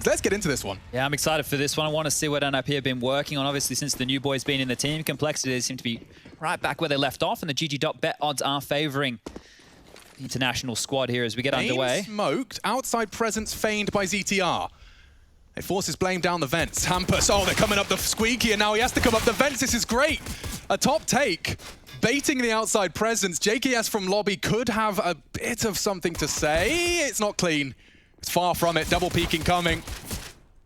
let's get into this one. Yeah, I'm excited for this one. I want to see what NIP have been working on. Obviously, since the new boy's been in the team, Complexity they seem to be right back where they left off, and the GG.bet odds are favouring the international squad here as we get underway. Smoked, outside presence feigned by ZTR. It forces Blame down the vents. Hampus, oh, they're coming up the squeaky, and now he has to come up the vents. This is great. A top take, baiting the outside presence. JKS from lobby could have a bit of something to say. It's not clean. It's far from it. Double peeking coming.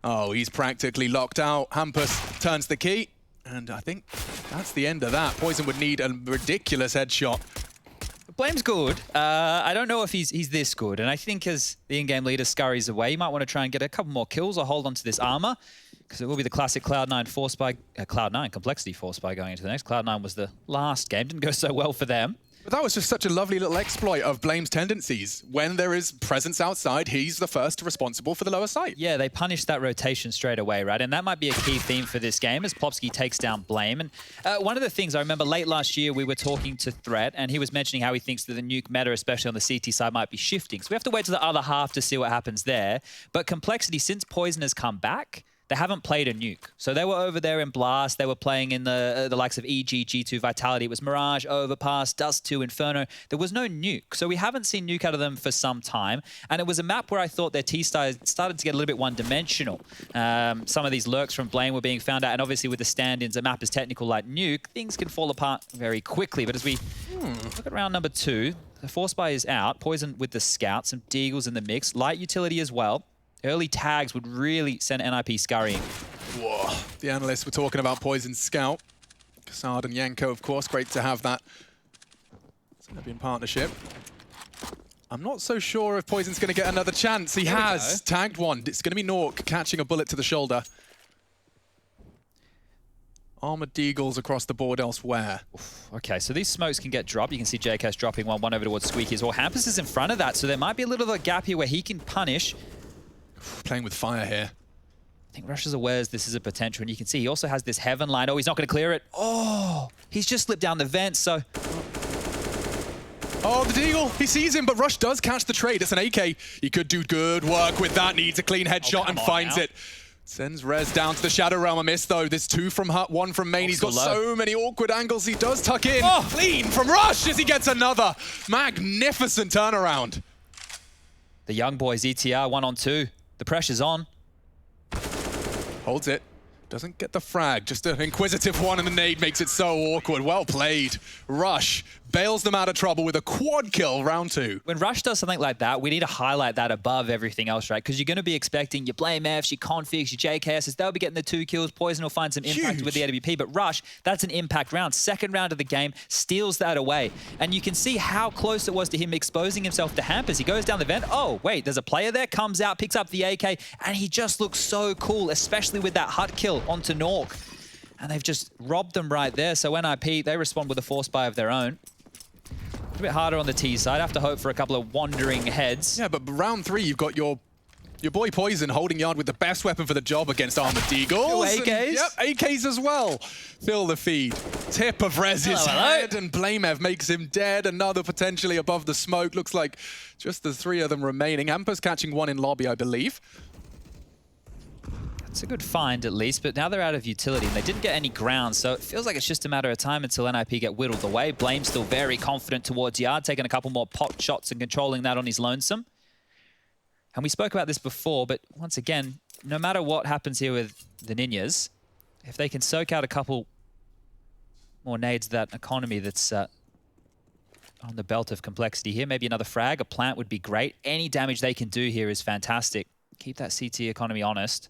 Oh, he's practically locked out. Hampus turns the key, and I think that's the end of that. Poison would need a ridiculous headshot. Blame's good. I don't know if he's this good, and I think as the in-game leader scurries away, you might want to try and get a couple more kills or hold on to this armor, because it will be the classic Cloud9 force by Cloud9 Complexity force by going into the next. Cloud9 was the last game, didn't go so well for them. But that was just such a lovely little exploit of Blame's tendencies. When there is presence outside, he's the first responsible for the lower site. Yeah, they punished that rotation straight away, right? And that might be a key theme for this game as Plopsky takes down Blame. And one of the things I remember late last year, we were talking to Threat, and he was mentioning how he thinks that the Nuke meta, especially on the CT side, might be shifting. So we have to wait to the other half to see what happens there. But Complexity, since Poison has come back, they haven't played a Nuke. So they were over there in Blast. They were playing in the likes of EG, G2, Vitality. It was Mirage, Overpass, Dust 2, Inferno. There was no Nuke. So we haven't seen Nuke out of them for some time. And it was a map where I thought their T-started to get a little bit one-dimensional. Some of these lurks from Blame were being found out. And obviously with the stand-ins, a map as technical like Nuke, things can fall apart very quickly. But as we look at round number 2, the Force Buy is out. Poison with the Scouts, some Deagles in the mix. Light utility as well. Early tags would really send NIP scurrying. Whoa. The analysts were talking about Poison's Scout. Kassad and Yanko, of course. Great to have that Serbian partnership. I'm not so sure if Poison's going to get another chance. He has tagged one. It's going to be Nuke catching a bullet to the shoulder. Armored Deagles across the board elsewhere. Okay, so these smokes can get dropped. You can see JKS dropping one over towards Squeaky as well. Hampus is in front of that, so there might be a little bit of a gap here where he can punish. Playing with fire here. I think Rush is aware this is a potential, and you can see he also has this Heaven line. Oh, he's not going to clear it. Oh, he's just slipped down the vent, so... Oh, the Deagle, he sees him, but Rush does catch the trade. It's an AK. He could do good work with that. Needs a clean headshot and finds it. Sends Rez down to the Shadow Realm. A miss, though. There's 2 from Hut, 1 from Main. He's got so many awkward angles. He does tuck in. Oh, clean from Rush as he gets another. Magnificent turnaround. The young boys, ETR, 1-on-2. The pressure's on. Holds it. Doesn't get the frag. Just an inquisitive one, and the nade makes it so awkward. Well played. Rush bails them out of trouble with a quad kill, round 2. When Rush does something like that, we need to highlight that above everything else, right? Because you're going to be expecting your Blame Fs, your Configs, your JKSs. They'll be getting the 2 kills. Poison will find some impact with the AWP. But Rush, that's an impact round. Second round of the game, steals that away. And you can see how close it was to him exposing himself to Hampus. He goes down the vent. Oh, wait, there's a player there. Comes out, picks up the AK. And he just looks so cool, especially with that Hut kill onto Nuke. And they've just robbed them right there. So NIP, they respond with a force buy of their own. A bit harder on the T side. Have to hope for a couple of wandering heads. Yeah, but round 3, you've got your boy Poison holding yard with the best weapon for the job against Armored Deagles. AKs? Yep, AKs as well. Fill the feed. Tip of Rez's head, and Blamev makes him dead. Another potentially above the smoke. Looks like just the 3 of them remaining. Ampa's catching 1 in lobby, I believe. It's a good find at least, but now they're out of utility and they didn't get any ground, so it feels like it's just a matter of time until NIP get whittled away. Blame's still very confident towards yard, taking a couple more pot shots and controlling that on his lonesome. And we spoke about this before, but once again, no matter what happens here with the Ninjas, if they can soak out a couple more nades, that economy that's on the belt of Complexity here, maybe another frag, a plant would be great. Any damage they can do here is fantastic. Keep that CT economy honest.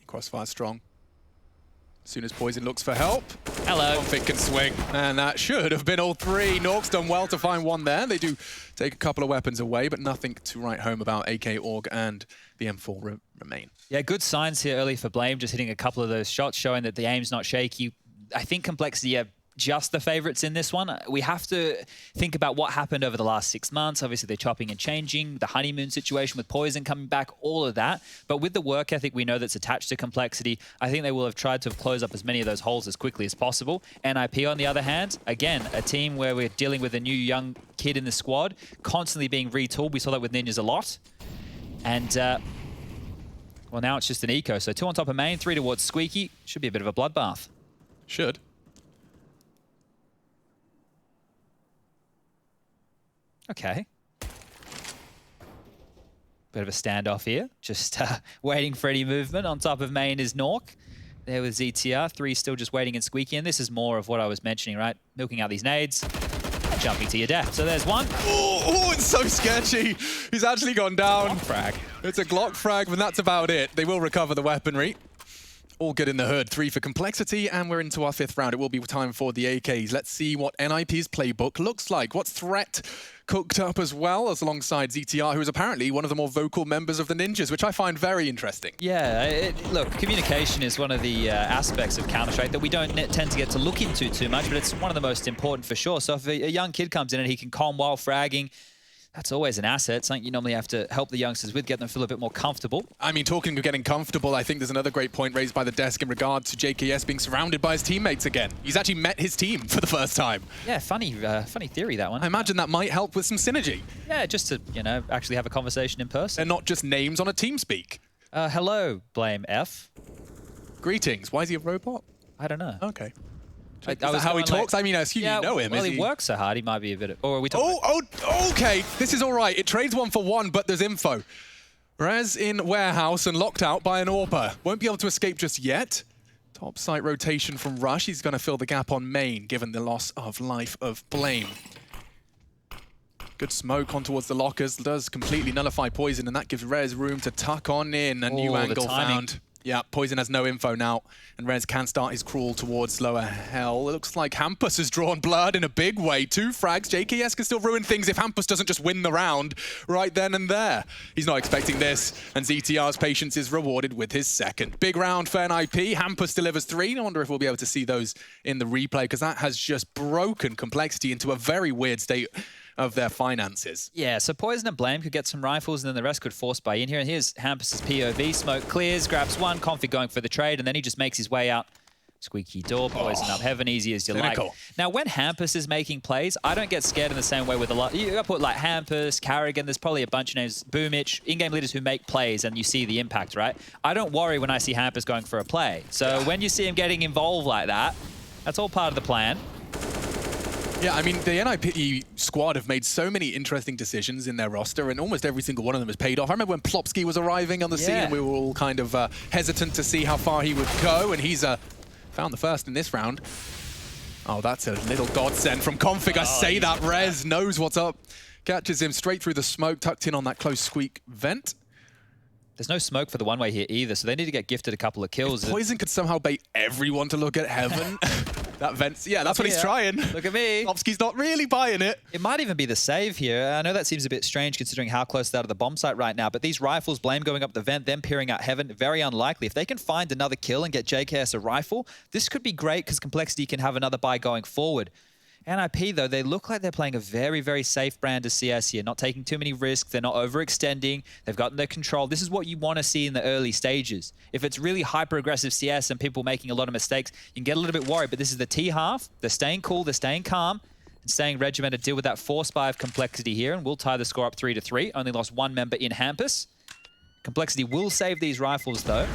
Crossfire strong. As soon as Poison looks for help, hello, Config can swing. And that should have been all 3. Nuke's done well to find 1 there. They do take a couple of weapons away, but nothing to write home about. AK Org and the M4 remain. Yeah, good signs here early for Blame, just hitting a couple of those shots, showing that the aim's not shaky. I think Complexity are just the favorites in this one. We have to think about what happened over the last 6 months. Obviously, they're chopping and changing, the honeymoon situation with Poison coming back, all of that. But with the work ethic we know that's attached to Complexity, I think they will have tried to close up as many of those holes as quickly as possible. NIP, on the other hand, again, a team where we're dealing with a new young kid in the squad, constantly being retooled. We saw that with Ninjas a lot. And, Well, now it's just an eco. So 2 on top of main, 3 towards Squeaky. Should be a bit of a bloodbath. Should. Okay. Bit of a standoff here. Just waiting for any movement. On top of main is Nuke. There with ZTR. 3 still just waiting in Squeaky. And this is more of what I was mentioning, right? Milking out these nades. And jumping to your death. So there's one. Oh, it's so sketchy. He's actually gone down. Glock frag. It's a Glock frag, but that's about it. They will recover the weaponry. All good in the hood. 3 for complexity, and we're into our 5th round. It will be time for the AKs. Let's see what NIP's playbook looks like. What's Threat cooked up as well, as alongside ZTR, who is apparently one of the more vocal members of the Ninjas, which I find very interesting. Yeah, look, communication is one of the aspects of Counter-Strike that we don't tend to get to look into too much, but it's one of the most important for sure. So if a young kid comes in and he can calm while fragging, that's always an asset, something you normally have to help the youngsters with, get them feel a bit more comfortable. I mean, talking of getting comfortable, I think there's another great point raised by the desk in regard to JKS being surrounded by his teammates again. He's actually met his team for the first time. Yeah, funny theory, that one. I imagine that might help with some synergy. Yeah, just to, you know, actually have a conversation in person. And not just names on a TeamSpeak. Hello, Blame F. Greetings. Why is he a robot? I don't know. Okay. Is that how he talks? I mean, I assume you know him. Well, he works so hard, he might be a bit of... Or are we talking okay. This is all right. It trades 1 for 1, but there's info. Rez in warehouse and locked out by an AWPer. Won't be able to escape just yet. Top site rotation from Rush. He's going to fill the gap on main, given the loss of life of Blame. Good smoke on towards the lockers. Does completely nullify Poison, and that gives Rez room to tuck on in. A new angle found. Yeah, Poison has no info now, and Rez can start his crawl towards lower hell. It looks like Hampus has drawn blood in a big way. 2 frags. JKS can still ruin things if Hampus doesn't just win the round right then and there. He's not expecting this, and ZTR's patience is rewarded with his 2nd. Big round for NIP. Hampus delivers 3. I wonder if we'll be able to see those in the replay, because that has just broken complexity into a very weird state of their finances. Yeah, so Poison and Blame could get some rifles, and then the rest could force buy in here. And here's Hampus's POV. Smoke clears, grabs 1, Config going for the trade, and then he just makes his way out. Squeaky door, Poison up heaven, easy as you like. Now, when Hampus is making plays, I don't get scared in the same way with a lot. You gotta put like Hampus, Carrigan, there's probably a bunch of names, Boomich, in-game leaders who make plays, and you see the impact, right? I don't worry when I see Hampus going for a play. So when you see him getting involved like that, that's all part of the plan. Yeah, I mean, the NIP squad have made so many interesting decisions in their roster, and almost every single one of them has paid off. I remember when Plopsky was arriving on the scene, and we were all kind of hesitant to see how far he would go, and he's found the first in this round. Oh, that's a little godsend from Config. I say that. Rez knows what's up. Catches him straight through the smoke, tucked in on that close squeak vent. There's no smoke for the one-way here either, so they need to get gifted a couple of kills. If Poison could somehow bait everyone to look at heaven. That vents, yeah, that's what he's trying. Look at me. Plopsky's not really buying it. It might even be the save here. I know that seems a bit strange considering how close they are to the bomb site right now, but these rifles, Blame going up the vent, them peering out heaven, very unlikely. If they can find another kill and get JKS a rifle, this could be great because Complexity can have another buy going forward. NIP, though, they look like they're playing a very, very safe brand of CS here, not taking too many risks, they're not overextending, they've gotten their control. This is what you want to see in the early stages. If it's really hyper-aggressive CS and people making a lot of mistakes, you can get a little bit worried, but this is the T-half. They're staying cool, they're staying calm, and staying regimented, deal with that force buy of Complexity here, and we'll tie the score up 3-3. Only lost 1 member in Hampus. Complexity will save these rifles, though.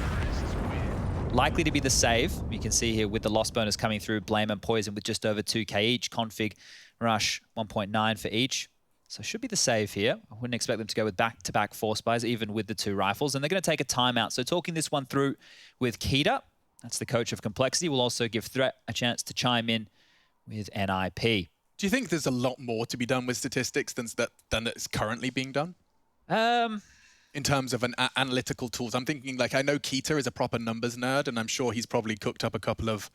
Likely to be the save. You can see here with the loss bonus coming through, Blame and Poison with just over 2k each. Config, Rush, 1.9 for each. So should be the save here. I wouldn't expect them to go with back-to-back force buys, even with the 2 rifles. And they're going to take a timeout. So talking this one through with Keita, that's the coach of Complexity, will also give Threat a chance to chime in with NIP. Do you think there's a lot more to be done with statistics than that's currently being done? In terms of analytical tools. I'm thinking, like, I know Keita is a proper numbers nerd, and I'm sure he's probably cooked up a couple of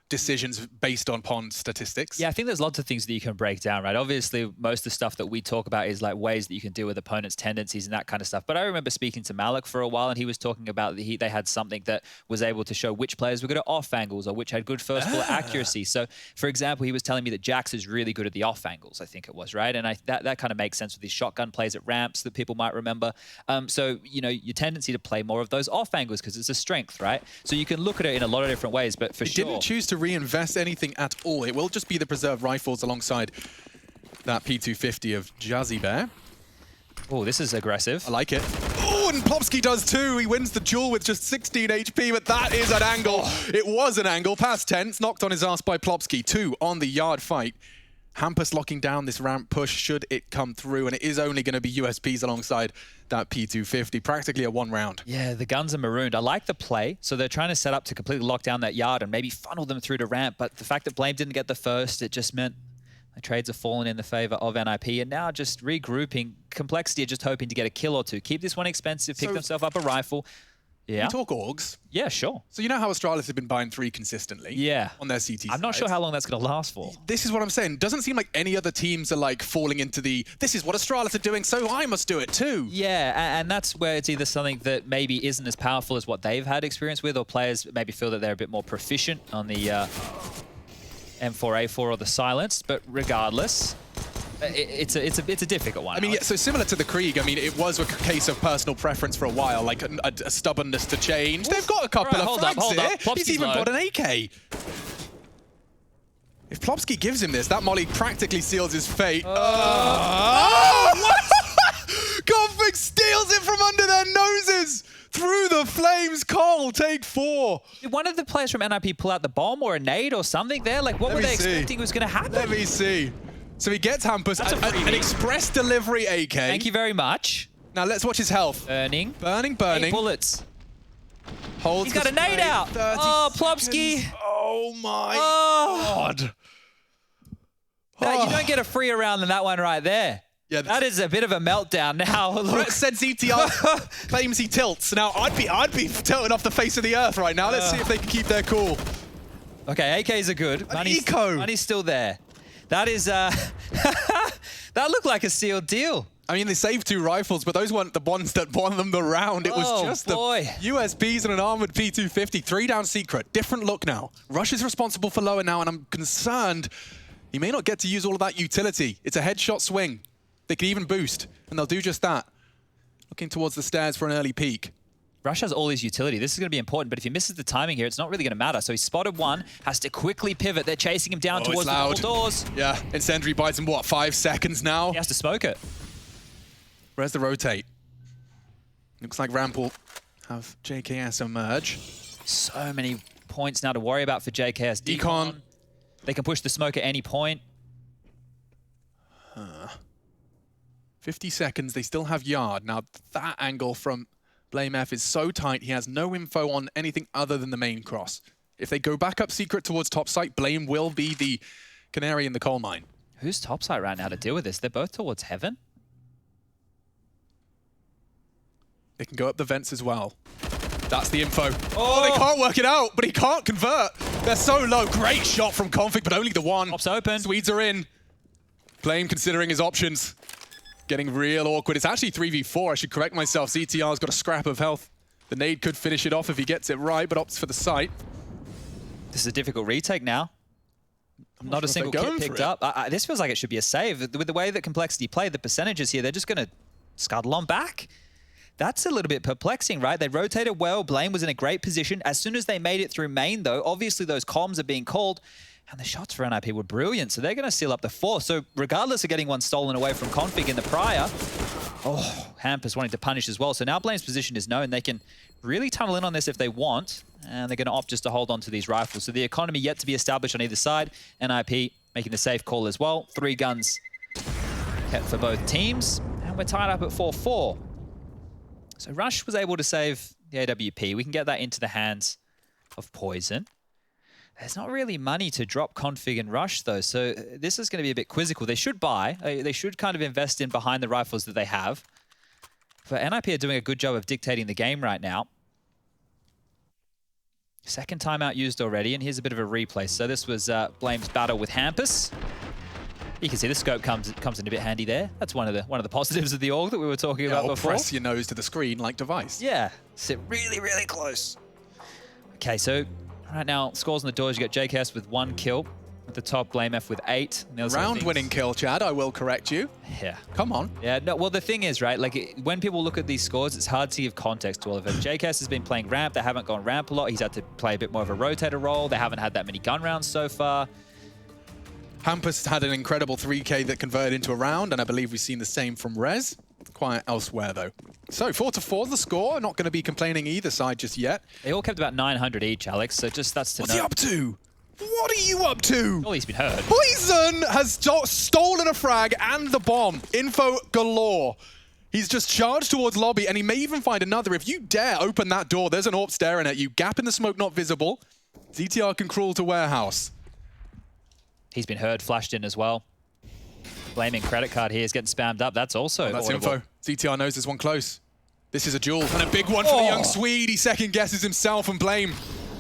decisions based upon statistics. Yeah, I think there's lots of things that you can break down, right? Obviously, most of the stuff that we talk about is like ways that you can deal with opponents' tendencies and that kind of stuff. But I remember speaking to Malik for a while, and he was talking about they had something that was able to show which players were good at off angles or which had good first ball accuracy. So, for example, he was telling me that Jax is really good at the off angles, I think it was, right? And that kind of makes sense with these shotgun plays at ramps that people might remember. So, you know, your tendency to play more of those off angles because it's a strength, right? So you can look at it in a lot of different ways, but for sure... didn't choose to reinvest anything at all. It will just be the preserved rifles alongside that P250 of Jazzy Bear. Oh, this is aggressive. I like it. Oh, and Plopsky does too. He wins the duel with just 16 HP, but that is an angle. It was an angle. Past tense, knocked on his ass by Plopsky. 2 on the yard fight. Hampus locking down this ramp push should it come through, and it is only going to be USPs alongside that P250, practically a 1 round. Yeah, the guns are marooned. I like the play, so they're trying to set up to completely lock down that yard and maybe funnel them through to ramp, but the fact that Blame didn't get the first, it just meant the trades have fallen in the favor of NIP, and now just regrouping. Complexity are just hoping to get a kill or two. Keep this one expensive, pick themselves up a rifle. Yeah. We talk orgs. Yeah, sure. So you know how Astralis have been buying 3 consistently on their CT I'm not sure how long that's going to last for. This is what I'm saying. Doesn't seem like any other teams are like falling into the, this is what Astralis are doing, so I must do it too. Yeah, and that's where it's either something that maybe isn't as powerful as what they've had experience with, or players maybe feel that they're a bit more proficient on the M4A4 or the Silence, but regardless, it's a difficult one. I mean, yeah, so similar to the Krieg, I mean, it was a case of personal preference for a while, like a stubbornness to change. Oof. They've got a couple of frags here. He's even got an AK. If Plopsky gives him this, that molly practically seals his fate. Config steals it from under their noses! Through the flames, Cole, take 4. Did one of the players from NIP pull out the bomb or a nade or something there? Like, what were they expecting was going to happen? Let me see. So he gets Hampus, an express delivery AK. Thank you very much. Now let's watch his health. Burning. Burning, burning. 8 bullets. Holds. He's got a nade out. Oh, Plopsky. Oh my God. You don't get a freer round than that one right there. Yeah, that is a bit of a meltdown now. Look. Brett said ZTR claims he tilts. Now I'd be tilting off the face of the earth right now. Let's see if they can keep their cool. Okay, AKs are good. Money's still there. That is, that looked like a sealed deal. I mean, they saved 2 rifles, but those weren't the ones that won them the round. It was just the USPs and an armored P250. 3 down secret. Different look now. Rush is responsible for lower now, and I'm concerned he may not get to use all of that utility. It's a headshot swing. They can even boost, and they'll do just that. Looking towards the stairs for an early peek. Rush has all his utility. This is going to be important, but if he misses the timing here, it's not really going to matter. So he's spotted one, has to quickly pivot. They're chasing him down towards the double doors. Yeah, Incendiary buys him, what, 5 seconds now? He has to smoke it. Where's the rotate? Looks like Ramp will have JKS emerge. So many points now to worry about for JKS. Decon. They can push the smoke at any point. 50 seconds, they still have yard. Now, that angle from Blame F is so tight, he has no info on anything other than the main cross. If they go back up secret towards topside, Blame will be the canary in the coal mine. Who's topside right now to deal with this? They're both towards heaven. They can go up the vents as well. That's the info. Oh, they can't work it out, but he can't convert. They're so low. Great shot from Config, but only the one. Pops open. Swedes are in. Blame considering his options. Getting real awkward. It's actually 3v4. I should correct myself. ZTR's got a scrap of health. The nade could finish it off if he gets it right, but opts for the site. This is a difficult retake now. Not a single kit picked up. This feels like it should be a save. With the way that Complexity played, the percentages here, they're just going to scuttle on back. That's a little bit perplexing, right? They rotated well. Blame was in a great position. As soon as they made it through main, though, obviously those comms are being called. And the shots for NIP were brilliant, so they're going to seal up the 4th. So regardless of getting one stolen away from Config in the prior, Hampus wanting to punish as well. So now Blame's position is known. They can really tunnel in on this if they want, and they're going to opt just to hold on to these rifles. So the economy yet to be established on either side. NIP making the safe call as well. 3 guns kept for both teams, and we're tied up at 4-4. So Rush was able to save the AWP. We can get that into the hands of Poison. There's not really money to drop Config and Rush, though, so this is going to be a bit quizzical. They should buy. They should kind of invest in behind the rifles that they have. But NIP are doing a good job of dictating the game right now. Second timeout used already, and here's a bit of a replay. So this was Blame's battle with Hampus. You can see the scope comes in a bit handy there. That's one of the positives of the org that we were talking about before. Press your nose to the screen like Device. Yeah, sit really, really close. Okay, so right now, scores on the doors. You got JKS with 1 kill. At the top, Blame F with 8. Round-winning kill, Chad. I will correct you. Yeah. Come on. Yeah, no, well, the thing is, right, like, when people look at these scores, it's hard to give context to all of it. JKS has been playing ramp. They haven't gone ramp a lot. He's had to play a bit more of a rotator role. They haven't had that many gun rounds so far. Hampus had an incredible 3K that converted into a round, and I believe we've seen the same from Rez. quiet elsewhere, though. So 4-4 the score. Not going to be complaining either side just yet. They all kept about 900 each, Alex, so just that's to What's he up to? What are you up to? Well, he's been hurt. Poison has stolen a frag and the bomb. Info galore. He's just charged towards lobby, and he may even find another. If you dare open that door, there's an AWP staring at you. Gap in the smoke not visible. ZTR can crawl to warehouse. He's been heard, flashed in as well. Blaming credit card here is getting spammed up. That's also That's audible. info. ZTR knows there's one close. This is a duel, and a big one for the young Swede. He second guesses himself, and Blame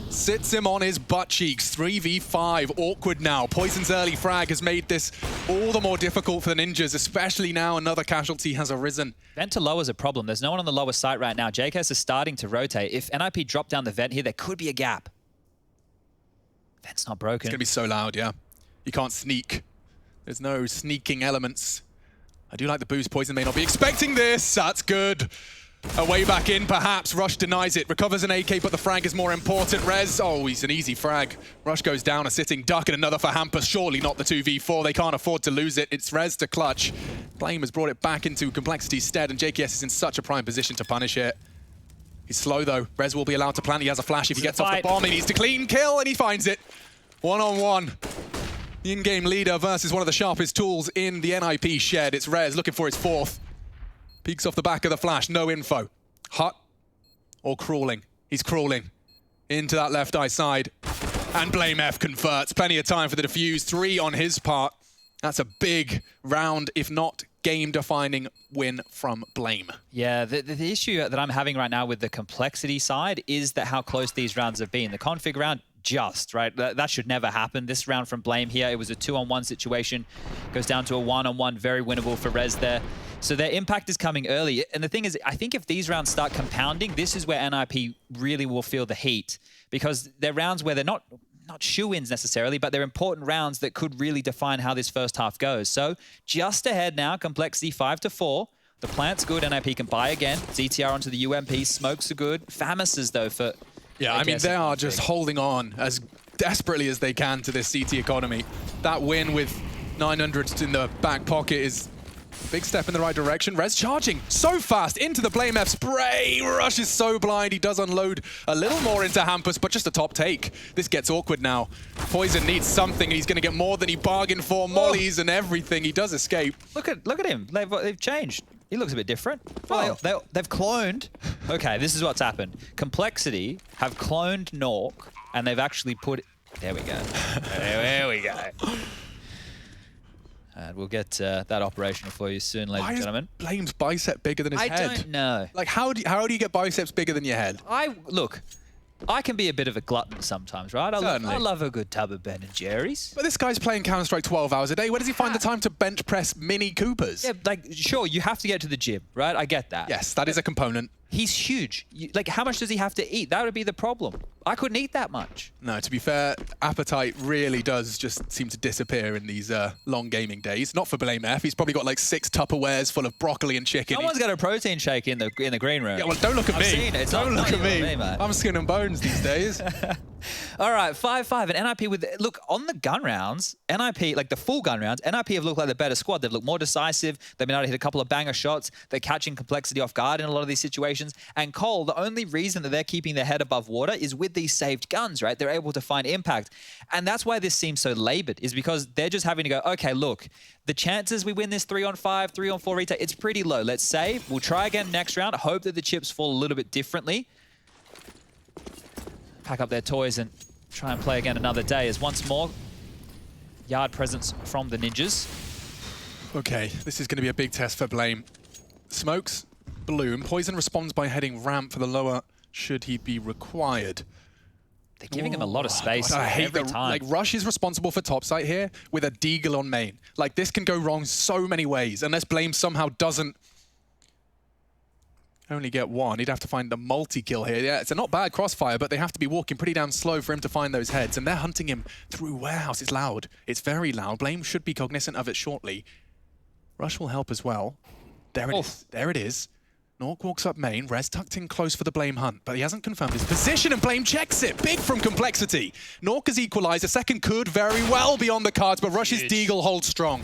sits him on his butt cheeks. 3v5, awkward now. Poison's early frag has made this all the more difficult for the Ninjas, especially now another casualty has arisen. Vent to low is a problem. There's no one on the lower site right now. JKS is starting to rotate. If NIP drop down the vent here, there could be a gap. Vent's not broken. It's going to be so loud, yeah. You can't sneak. There's no sneaking elements. I do like the boost. Poison may not be expecting this. That's good. A way back in, perhaps. Rush denies it. Recovers an AK, but the frag is more important. Rez, oh, he's an easy frag. Rush goes down, a sitting duck, and another for Hampus. Surely not the 2v4. They can't afford to lose it. It's Rez to clutch. Blame has brought it back into Complexity's stead, and JKS is in such a prime position to punish it. He's slow, though. Rez will be allowed to plant. He has a flash. If he gets off the bomb, he needs to clean kill, and he finds it. One-on-one. The in-game leader versus one of the sharpest tools in the NIP shed. It's Rez looking for his fourth. Peeks off the back of the flash, no info. Hut or crawling? He's crawling into that left eye side. And Blame F converts. Plenty of time for the defuse. 3 on his part. That's a big round, if not game-defining win from Blame. Yeah, the issue that I'm having right now with the Complexity side is that how close these rounds have been. The config round, just, right? That should never happen. This round from Blame here, it was a 2-on-1 situation. Goes down to a 1-on-1, very winnable for Rez there. So their impact is coming early. And the thing is, I think if these rounds start compounding, this is where NIP really will feel the heat. Because they're rounds where they're not shoo-ins necessarily, but they're important rounds that could really define how this first half goes. So just ahead now, Complexity 5-4. The plant's good, NIP can buy again. ZTR onto the UMP, smokes are good. Famis's though for... Yeah, I mean, they are just holding on as desperately as they can to this CT economy. That win with 900 in the back pocket is a big step in the right direction. Rez charging so fast into the Blame F spray. Rush is so blind. He does unload a little more into Hampus, but just a top take. This gets awkward now. Poison needs something. He's going to get more than he bargained for. Mollies and everything. He does escape. Look at him. They've changed. He looks a bit different. Well, they've cloned. Okay, this is what's happened. Complexity have cloned Nuke, and they've actually put... There we go. There we go. And we'll get that operational for you soon, ladies and gentlemen. Why is Blame's bicep bigger than his head? I don't know. Like, how do you get biceps bigger than your head? Look, I can be a bit of a glutton sometimes, right? I love a good tub of Ben and Jerry's. But this guy's playing Counter-Strike 12 hours a day. Where does he find the time to bench press Mini Coopers? Yeah, like, sure, you have to get to the gym, right? I get that. Yes, that is a component. He's huge. Like, how much does he have to eat? That would be the problem. I couldn't eat that much. No, to be fair, appetite really does just seem to disappear in these long gaming days. Not for Blame F. He's probably got like 6 Tupperwares full of broccoli and chicken. Someone's got a protein shake in the green room. Yeah, well, don't look at me. I've seen it. Don't look at me. Man. I'm skin and bones these days. All right, 5-5. And NIP with... Look, on the gun rounds, NIP, like the full gun rounds, NIP have looked like the better squad. They've looked more decisive. They've been able to hit a couple of banger shots. They're catching Complexity off guard in a lot of these situations. And Cole, the only reason that they're keeping their head above water is with these saved guns, right? They're able to find impact. And that's why this seems so labored, is because they're just having to go, okay, look, the chances we win this 3-on-5, 3-on-4 retake, it's pretty low. Let's save. We'll try again next round. Hope that the chips fall a little bit differently. Pack up their toys and try and play again another day. As once more, yard presence from the Ninjas. Okay, this is going to be a big test for Blame. Smokes, Bloom. Poison responds by heading ramp for the lower should he be required. They're giving him a lot of space every time. Like, Rush is responsible for topside here with a Deagle on main. Like, this can go wrong so many ways. Unless Blame somehow doesn't only get one. He'd have to find the multi-kill here. Yeah, it's a not bad crossfire, but they have to be walking pretty damn slow for him to find those heads. And they're hunting him through warehouse. It's loud. It's very loud. Blame should be cognizant of it shortly. Rush will help as well. There it is. There it is. Nuke walks up main. Rez tucked in close for the Blame hunt, but he hasn't confirmed his position, and Blame checks it. Big from Complexity. Nuke has equalized. A second could very well be on the cards, but Rush's Deagle holds strong.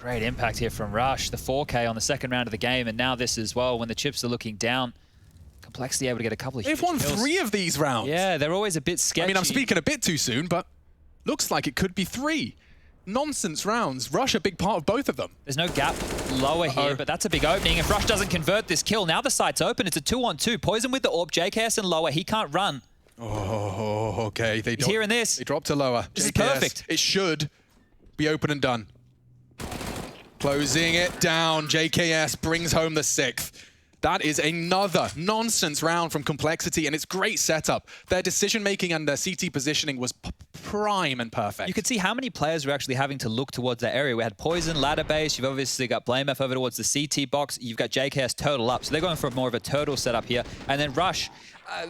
Great impact here from Rush. The 4K on the second round of the game, and now this as well when the chips are looking down. Complexity able to get a couple of They've won kills. 3 of these rounds. Yeah, they're always a bit sketchy. I mean, I'm speaking a bit too soon, but looks like it could be 3. Nonsense rounds. Rush a big part of both of them. There's no gap lower here, but that's a big opening. If Rush doesn't convert this kill, now the site's open. It's a 2-on-2. Poison with the AWP, JKS and lower. He can't run. Oh, okay. He's hearing this. They dropped to lower. This JKS, is perfect. It should be open and done. Closing it down. JKS brings home the 6th. That is another nonsense round from Complexity, and it's great setup. Their decision-making and their CT positioning was prime and perfect. You could see how many players were actually having to look towards that area. We had Poison, ladder base. You've obviously got BlameF over towards the CT box. You've got JKS turtle up. So they're going for more of a turtle setup here. And then Rush.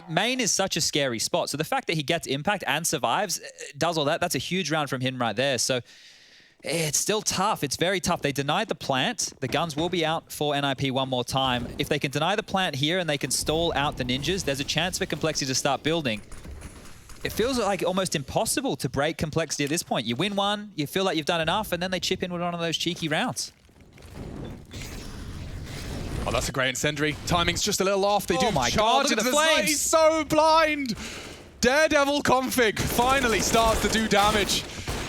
Main is such a scary spot. So the fact that he gets impact and survives, does all that, that's a huge round from him right there. So it's still tough. It's very tough. They denied the plant. The guns will be out for NIP one more time. If they can deny the plant here and they can stall out the ninjas, there's a chance for Complexity to start building. It feels like almost impossible to break Complexity at this point. You win one, you feel like you've done enough, and then they chip in with one of those cheeky rounds. Oh, that's a great incendiary. Timing's just a little off. They do my charge God, look into at the the side. flames. He's so blind. Daredevil config finally starts to do damage.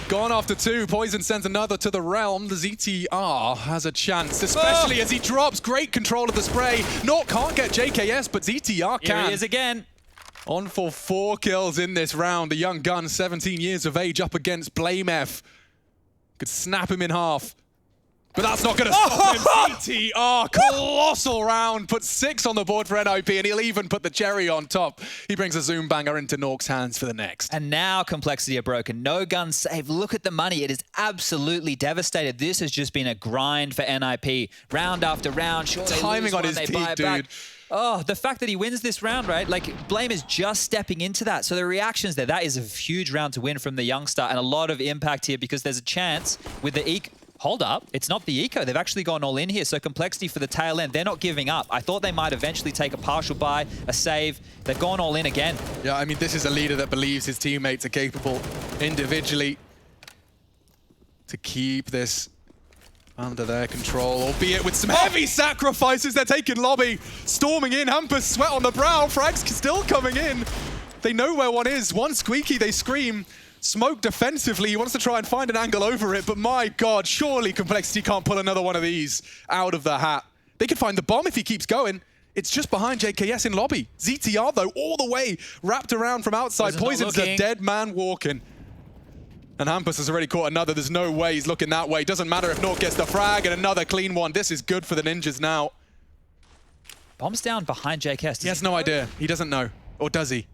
Gone after 2. Poison sends another to the realm. The ZTR has a chance, especially as he drops. Great control of the spray. Nuke can't get JKS, but ZTR can. Here he is again. On for 4 kills in this round. The young gun, 17 years of age, up against BlameF. Could snap him in half. But that's not going to stop him. ZTR, colossal round. Puts 6 on the board for NIP, and he'll even put the cherry on top. He brings a zoom banger into Nuke's hands for the next. And now Complexity are broken. No gun save. Look at the money. It is absolutely devastated. This has just been a grind for NIP. Round after round. Sure, Timing on his peak, dude. Oh, the fact that he wins this round, right? Like, Blame is just stepping into that. So the reactions there, that is a huge round to win from the youngster, and a lot of impact here because there's a chance with the eco. Hold up, it's not the eco. They've actually gone all in here. So Complexity for the tail end, they're not giving up. I thought they might eventually take a partial buy, a save. They've gone all in again. Yeah, I mean, this is a leader that believes his teammates are capable individually to keep this under their control, albeit with some heavy sacrifices. They're taking lobby, storming in. Hampus, sweat on the brow. Frags still coming in. They know where one is. One squeaky, they scream. Smoke defensively. He wants to try and find an angle over it, but my God, surely Complexity can't pull another one of these out of the hat. They could find the bomb if he keeps going. It's just behind JKS in lobby. ZTR, though, all the way wrapped around from outside. Poison's a dead man walking. And Hampus has already caught another. There's no way he's looking that way. Doesn't matter if Nuke gets the frag, and another clean one. This is good for the ninjas now. Bomb's down behind JKS. He has no idea. He doesn't know. Or does he?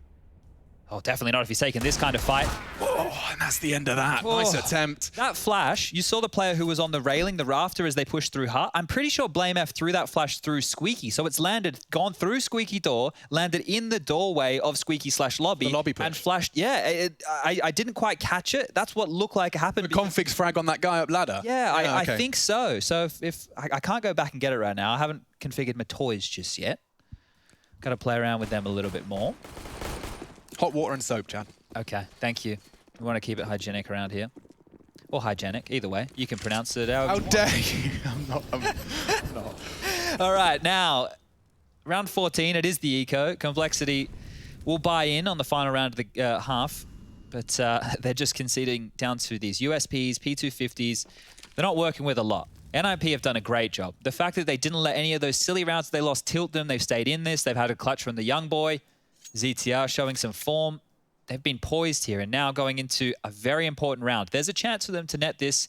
Oh, definitely not if he's taking this kind of fight. Oh, and that's the end of that. Nice attempt. That flash, you saw the player who was on the railing, the rafter, as they pushed through Hut. I'm pretty sure BlameF threw that flash through Squeaky. So it's landed, gone through Squeaky door, landed in the doorway of Squeaky/lobby. The lobby push. And flashed, yeah, I didn't quite catch it. That's what looked like it happened. The config's frag on that guy up ladder? Yeah, okay. I think so. So if I can't go back and get it right now. I haven't configured my toys just yet. Got to play around with them a little bit more. Hot water and soap, Chad. Okay, thank you. We want to keep it hygienic around here. Or hygienic, either way. You can pronounce it however you want. How dare you? I'm not. All right, now, round 14, it is the eco. Complexity will buy in on the final round of the half, but they're just conceding down to these USPs, P250s. They're not working with a lot. NIP have done a great job. The fact that they didn't let any of those silly rounds they lost tilt them, they've stayed in this. They've had a clutch from the young boy. ZTR showing some form. They've been poised here and now going into a very important round. There's a chance for them to net this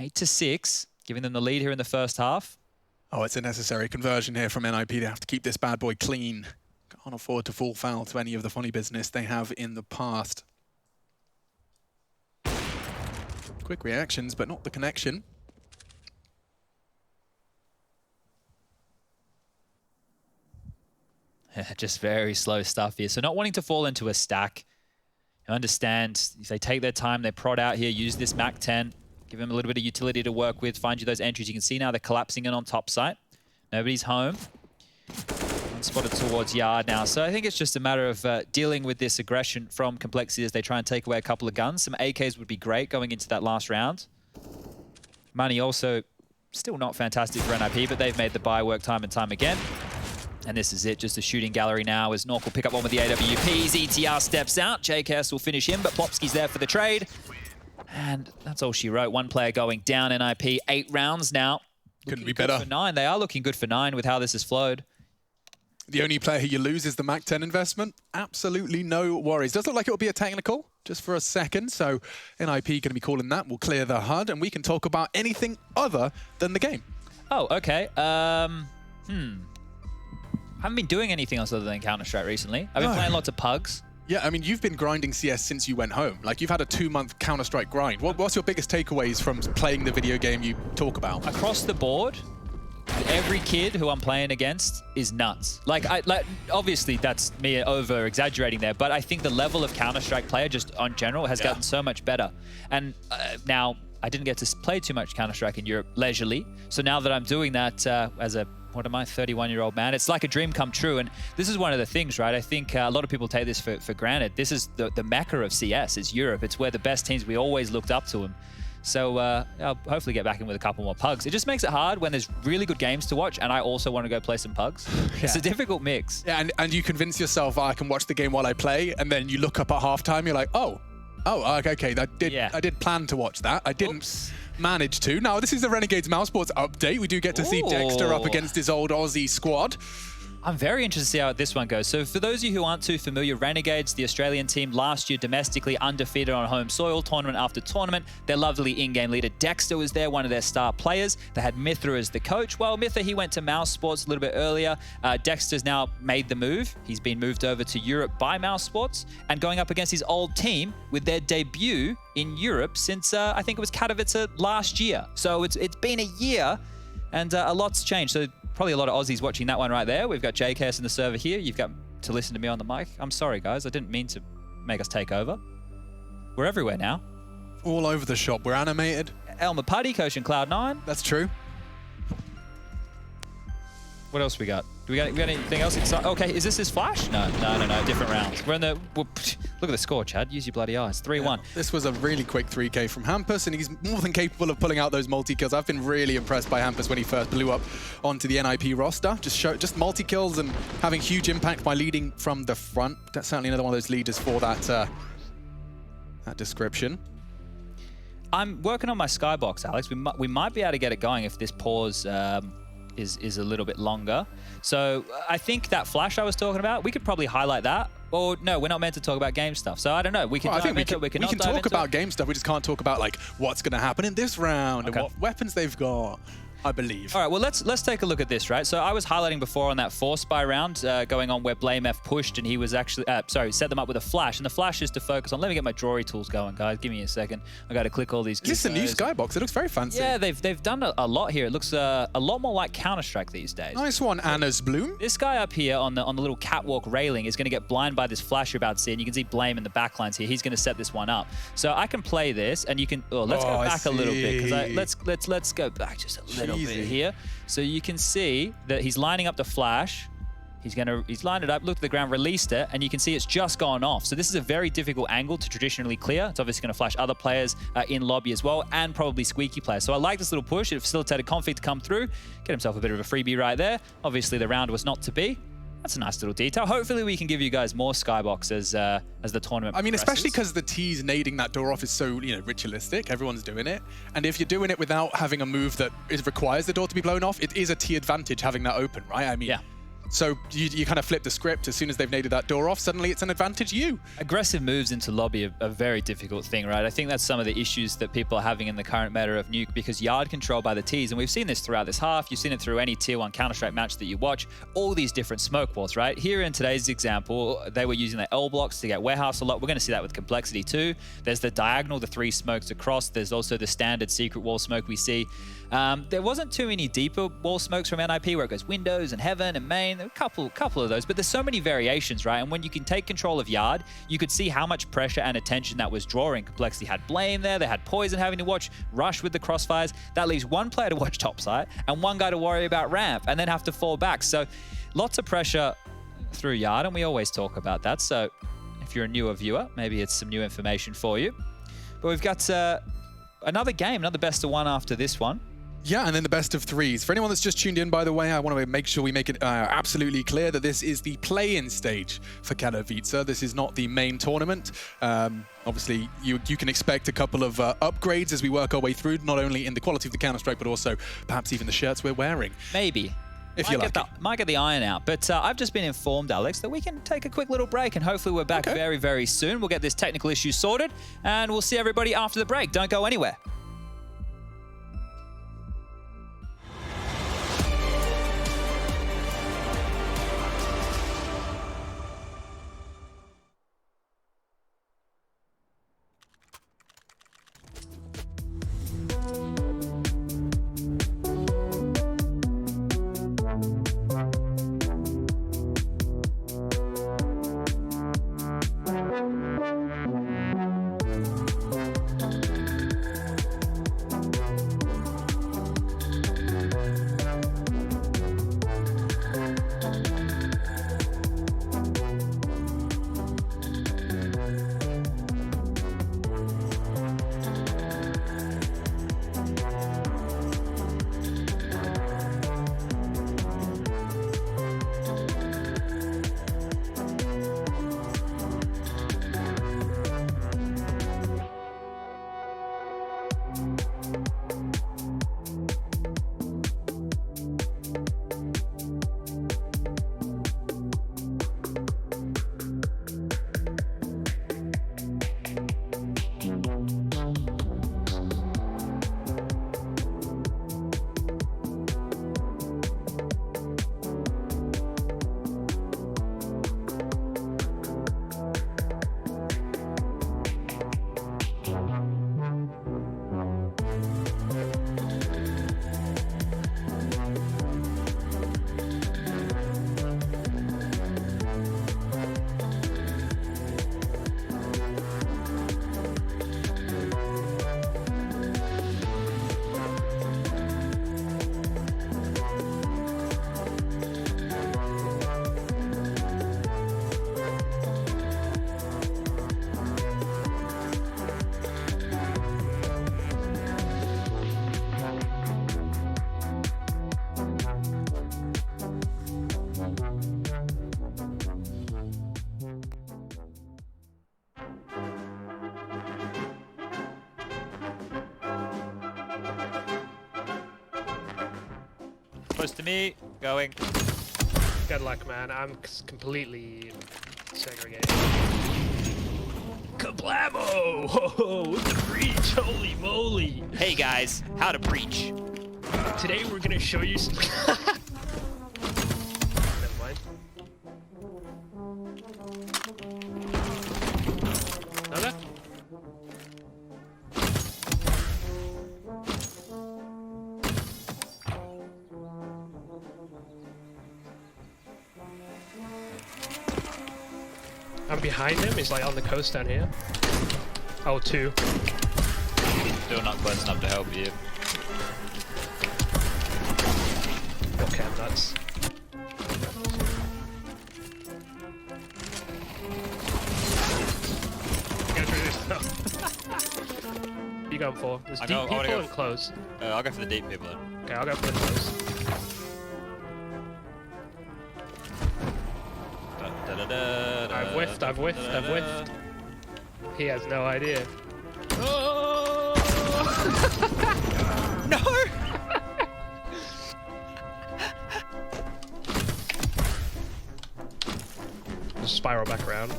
8-6, giving them the lead here in the first half. Oh, it's a necessary conversion here from NIP. They have to keep this bad boy clean. Can't afford to fall foul to any of the funny business they have in the past. Quick reactions, but not the connection. Just very slow stuff here. So not wanting to fall into a stack. I understand if they take their time, they prod out here, use this Mac 10, give them a little bit of utility to work with, find you those entries. You can see now they're collapsing in on top site. Nobody's home. Spotted towards yard now. So I think it's just a matter of dealing with this aggression from Complexity as they try and take away a couple of guns. Some AKs would be great going into that last round. Money also still not fantastic for NIP, but they've made the buy work time and time again. And this is it, just a shooting gallery now as Nuke will pick up one with the AWP. ZTR steps out, JKS will finish him, but Popsky's there for the trade. And that's all she wrote. One player going down, NIP, 8 rounds now. Couldn't be better. For 9. They are looking good for 9 with how this has flowed. The only player who you lose is the Mac 10 investment. Absolutely no worries. Does look like it will be a technical just for a second. So NIP going to be calling that. We'll clear the HUD and we can talk about anything other than the game. Oh, okay. Haven't been doing anything else other than Counter-Strike recently. I've been playing lots of pugs. Yeah, I mean, you've been grinding CS since you went home. Like, you've had a 2-month Counter-Strike grind. What's your biggest takeaways from playing the video game you talk about? Across the board, every kid who I'm playing against is nuts. Like obviously that's me over-exaggerating there, but I think the level of Counter-Strike player just on general has gotten so much better. And now, I didn't get to play too much Counter-Strike in Europe leisurely. So now that I'm doing that as a, what am I, 31-year-old man, it's like a dream come true. And this is one of the things, right? I think a lot of people take this for granted. This is the mecca of CS, is Europe. It's where the best teams, we always looked up to them. So I'll hopefully get back in with a couple more pugs. It just makes it hard when there's really good games to watch and I also want to go play some pugs. It's a difficult mix. Yeah, and you convince yourself, I can watch the game while I play, and then you look up at halftime, you're like, oh, okay, I did plan to watch that. I didn't manage to. Now, this is the Renegades Mouse Sports update. We do get to see Dexter up against his old Aussie squad. I'm very interested to see how this one goes. So for those of you who aren't too familiar, Renegades, the Australian team, last year domestically undefeated on home soil, tournament after tournament. Their lovely in-game leader Dexter was there, one of their star players. They had Mithra as the coach. Well, Mithra, he went to Mouse Sports a little bit earlier. Dexter's now made the move. He's been moved over to Europe by Mouse Sports and going up against his old team with their debut in Europe since, I think it was Katowice last year. So it's been a year and a lot's changed. So probably a lot of Aussies watching that one right there. We've got JKS in the server here. You've got to listen to me on the mic. I'm sorry, guys. I didn't mean to make us take over. We're everywhere now. All over the shop. We're animated. Elmer Putty coaching Cloud9. That's true. What else we got? Do we got anything else exciting? Okay, is this his flash? No. Different rounds. We're in the... look at the score, Chad. Use your bloody eyes. 3-1. Yeah, this was a really quick 3K from Hampus, and he's more than capable of pulling out those multi-kills. I've been really impressed by Hampus when he first blew up onto the NIP roster. Just multi-kills and having huge impact by leading from the front. That's certainly another one of those leaders for that, that description. I'm working on my skybox, Alex. We might be able to get it going if this pause... is a little bit longer. So I think that flash I was talking about, we could probably highlight that. Or no, we're not meant to talk about game stuff. So I don't know. We can talk about game stuff. We just can't talk about like what's going to happen in this round and what weapons they've got, I believe. All right, well, let's take a look at this, right? So I was highlighting before on that 4-spy round going on where BlameF pushed and he was actually, set them up with a flash. And the flash is to focus on, let me get my drawery tools going, guys. Give me a second. I got to click all these. Is this a new skybox? It looks very fancy. Yeah, they've done a lot here. It looks a lot more like Counter-Strike these days. Nice one, Anna's Bloom. This guy up here on the little catwalk railing is going to get blind by this flash you're about to see. And you can see Blame in the backlines here. He's going to set this one up. So I can play this and you can, let's go back a little bit because let's go back just a little bit here. So you can see that he's lining up the flash. He's lined it up, looked at the ground, released it, and you can see it's just gone off. So this is a very difficult angle to traditionally clear. It's obviously going to flash other players in lobby as well, and probably squeaky players. So I like this little push. It facilitated Config to come through, get himself a bit of a freebie right there. Obviously the round was not to be. That's a nice little detail. Hopefully we can give you guys more skybox as the tournament progresses. Especially because the T's nading that door off is so, ritualistic. Everyone's doing it. And if you're doing it without having a move that requires the door to be blown off, it is a T advantage having that open, right? Yeah. So you kind of flip the script. As soon as they've naded that door off, suddenly it's an advantage you. Aggressive moves into lobby are a very difficult thing, right? I think that's some of the issues that people are having in the current meta of Nuke, because yard control by the Ts, and we've seen this throughout this half, you've seen it through any tier 1 Counter-Strike match that you watch, all these different smoke walls, right? Here in today's example, they were using the L blocks to get warehouse a lot. We're going to see that with complexity too. There's the diagonal, the 3 smokes across. There's also the standard secret wall smoke we see. There wasn't too many deeper wall smokes from NIP where it goes windows and heaven and main. There were a couple of those, but there's so many variations, right? And when you can take control of yard, you could see how much pressure and attention that was drawing. Complexity had Blame there. They had Poison having to watch Rush with the crossfires. That leaves one player to watch topside and one guy to worry about ramp and then have to fall back. So lots of pressure through yard, and we always talk about that. So if you're a newer viewer, maybe it's some new information for you. But we've got another game, another best of one after this one. Yeah, and then the best of threes. For anyone that's just tuned in, by the way, I want to make sure we make it absolutely clear that this is the play-in stage for Katowice. This is not the main tournament. Obviously, you can expect a couple of upgrades as we work our way through, not only in the quality of the Counter-Strike, but also perhaps even the shirts we're wearing. Maybe. If you like it. Might get the iron out. But I've just been informed, Alex, that we can take a quick little break, and hopefully we're back very, very soon. We'll get this technical issue sorted, and we'll see everybody after the break. Don't go anywhere. Close to me, going. Good luck, man. I'm completely segregated. Kablamo! Ho, it's a breach, holy moly! Hey guys, how to breach. Today we're gonna show you some... Never mind. Another? I'm behind him. He's like on the coast down here. Oh, two. Still not close enough to help you. Okay, I'm nuts. Go through this though. You going for? There's deep people and close. I'll go for the deep people then. Okay, I'll go for the close. I've whiffed, I've whiffed, I've whiffed. He has no idea. Oh! No! Just spiral back around.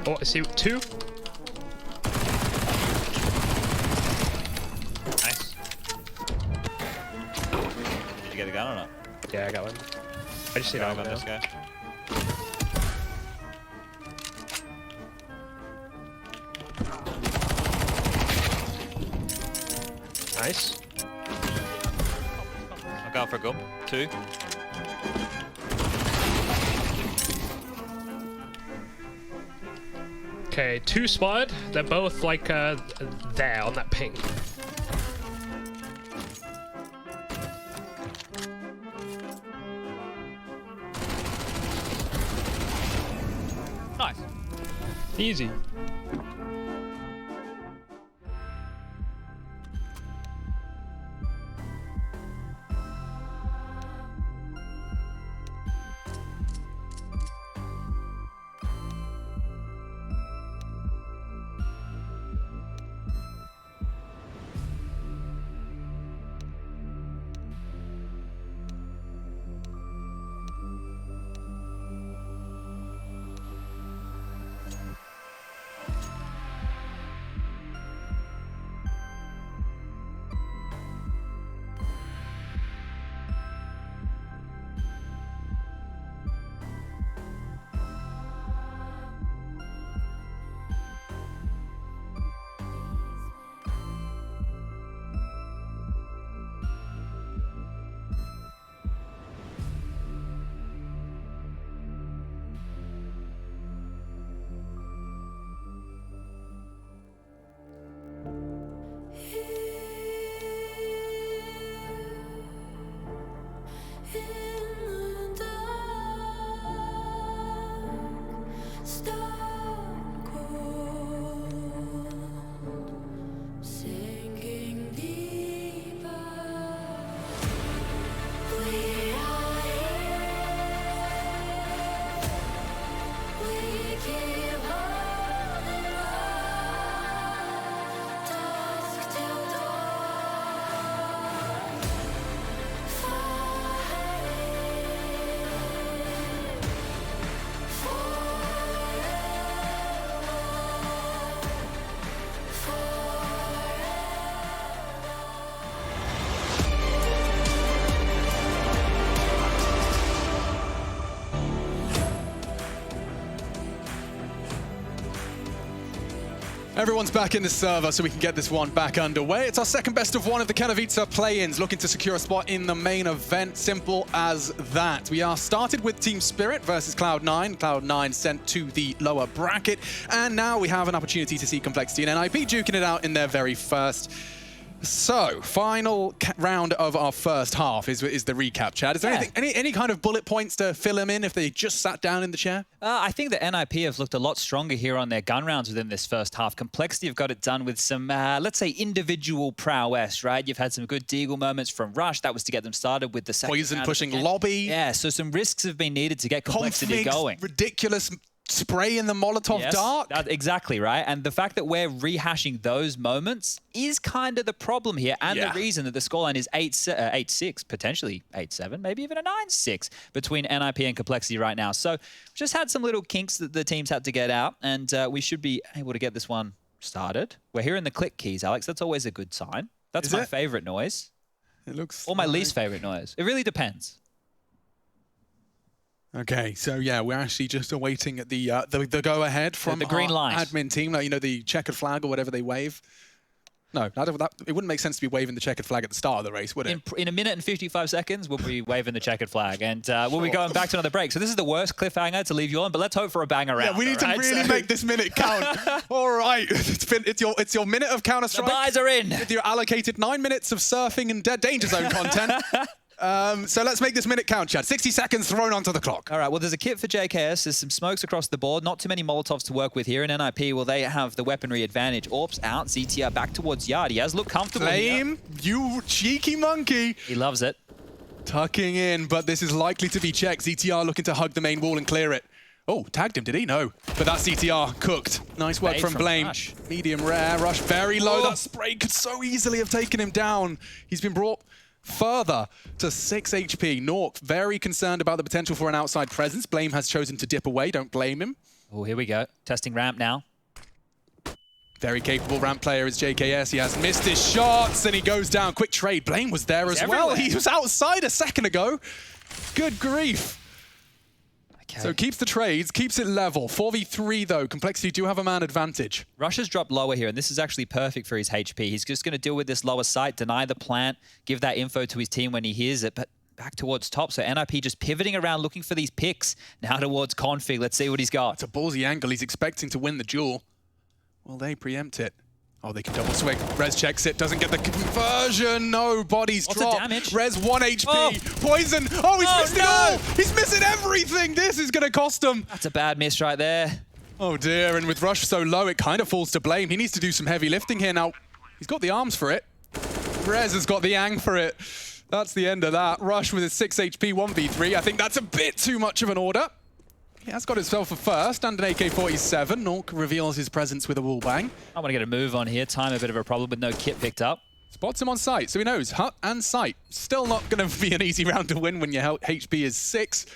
Oh, I see two. Nice. Did you get a gun or not? Yeah, I got one. I just see that one now. This guy. Nice. I'll go for a gun. Two. Okay, two spotted. They're both like there on that ping. Nice. Easy. Stone cold, sinking deeper. We are here. We keep holding on. Dusk till dawn. Everyone's back in the server so we can get this one back underway. It's our second best of one of the Katowice play-ins, looking to secure a spot in the main event. Simple as that. We are started with Team Spirit versus Cloud9. Cloud9 sent to the lower bracket. And now we have an opportunity to see Complexity and NIP duking it out in their very first. So, final round of our first half is the recap, Chad. Is there anything, any kind of bullet points to fill them in if they just sat down in the chair? I think that NIP have looked a lot stronger here on their gun rounds within this first half. Complexity have got it done with some, let's say, individual prowess, right? You've had some good deagle moments from Rush. That was to get them started with the second Poison round pushing lobby. Yeah, so some risks have been needed to get Complexity going. Ridiculous spray in the Molotov dark. Exactly, right? And the fact that we're rehashing those moments is kind of the problem here, and the reason that the scoreline is 8-6, potentially 8-7, maybe even a 9-6 between NIP and Complexity right now. So we've just had some little kinks that the teams had to get out, and we should be able to get this one started. We're hearing the click keys, Alex. That's always a good sign. That's my favorite noise. It looks... Or my least favorite noise. It really depends. Okay, so yeah, we're actually just awaiting the go-ahead from the green light. Admin team. You know, the checkered flag or whatever they wave. No, it wouldn't make sense to be waving the checkered flag at the start of the race, would it? In a minute and 55 seconds, we'll be waving the checkered flag, and we'll be going back to another break. So this is the worst cliffhanger to leave you on, but let's hope for a banger round. Yeah, we need to really make this minute count. All right, it's your minute of Counter-Strike. The buys are in. With your allocated 9 minutes of surfing and danger zone content. So let's make this minute count, Chad. 60 seconds thrown onto the clock. All right, well, there's a kit for JKS. There's some smokes across the board. Not too many Molotovs to work with here. In NIP, well, they have the weaponry advantage. Orps out, ZTR back towards Yard. He has looked comfortable Flame, you cheeky monkey. He loves it. Tucking in, but this is likely to be checked. ZTR looking to hug the main wall and clear it. Oh, tagged him, did he? No. But that's ZTR cooked. Nice work from Blame. Rush. Medium rare, Rush very low. That spray could so easily have taken him down. He's been brought further to 6 HP. Nuke very concerned about the potential for an outside presence. Blame has chosen to dip away. Don't blame him. Oh, here we go. Testing ramp now. Very capable ramp player is JKS. He has missed his shots and he goes down. Quick trade. Blame was there as well. He was outside a second ago. Good grief. Okay. So keeps the trades, keeps it level. 4v3 though. Complexity do have a man advantage. Rush has dropped lower here, and this is actually perfect for his HP. He's just going to deal with this lower site, deny the plant, give that info to his team when he hears it, but back towards top. So NIP just pivoting around, looking for these picks. Now towards config. Let's see what he's got. It's a ballsy angle. He's expecting to win the duel. Will they preempt it? Oh, they can double swing. Rez checks it, doesn't get the conversion. No, bodies drop. Damage? Rez 1 HP. Poison. Oh, he's missed it all. He's missing everything. This is going to cost him. That's a bad miss right there. Oh, dear. And with Rush so low, it kind of falls to Blame. He needs to do some heavy lifting here now. He's got the arms for it. Rez has got the ang for it. That's the end of that. Rush with his 6 HP, 1v3. I think that's a bit too much of an order. He has got himself a first and an AK-47. Nuke reveals his presence with a wall bang. I want to get a move on here. Time a bit of a problem with no kit picked up. Spots him on sight, so he knows hut and sight. Still not going to be an easy round to win when your HP is 6.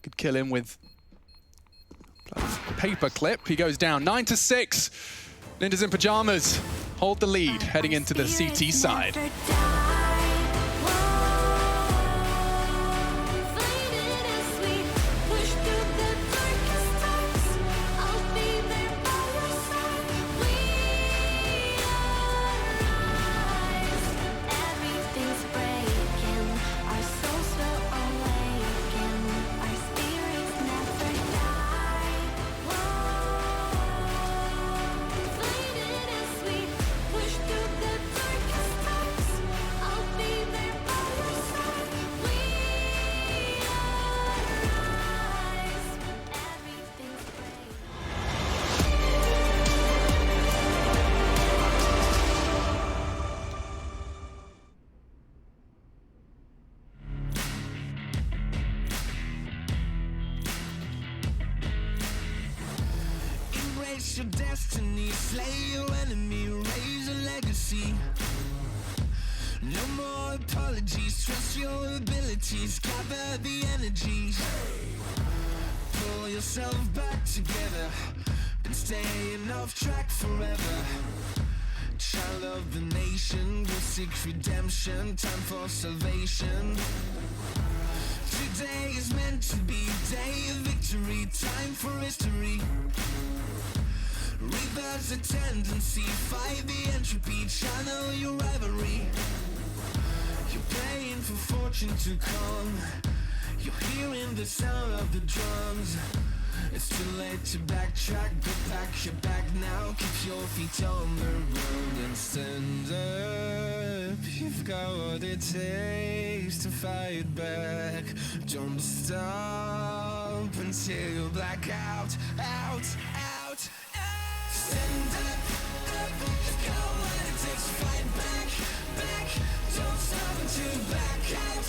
Could kill him with paper clip. He goes down 9-6. Ninjas in Pyjamas hold the lead heading into the CT side. Embrace your destiny, slay your enemy, raise a legacy. No more apologies, trust your abilities, gather the energies. Pull yourself back together, been staying off track forever. Child of the nation, will seek redemption, time for salvation. Today is meant to be day of victory, time for history. Reverse the tendency, fight the entropy, channel your rivalry. You're praying for fortune to come, you're hearing the sound of the drums. It's too late to backtrack, but pack your bag now. Keep your feet on the road and stand up. You've got what it takes to fight back. Don't stop until you black out, out, out, out. Stand up, up. You've got what it takes to fight back, back. Don't stop until you black out,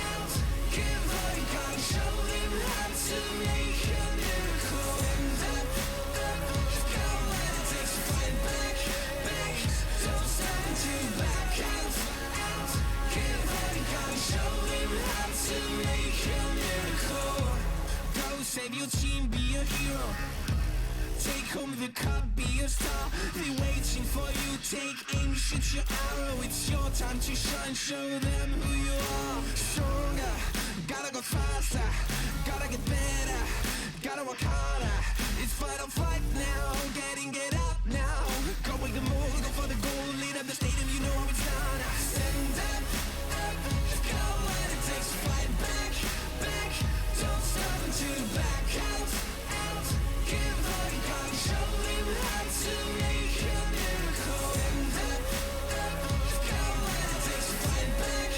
out. Give all you got, show them how to make a miracle. Stand up, up. You've got what it takes to fight back, back. Don't stop until you black out, out. Give all you got, show them how to make a miracle. Go save your team, be a hero. Take home the cup, be a star. They're waiting for you, take aim, shoot your arrow. It's your time to shine, show them who you are. Stronger, gotta go faster, gotta get better, gotta work harder. It's fight or flight now, get up now. Go with the move, go for the goal, lead up the stadium, you know how it's done. Stand up, up, you've got what it takes to fight back, back. Don't stop until you back out, out. Give all you got, show them how to make a miracle. Stand up, up, you've got what it takes to fight back,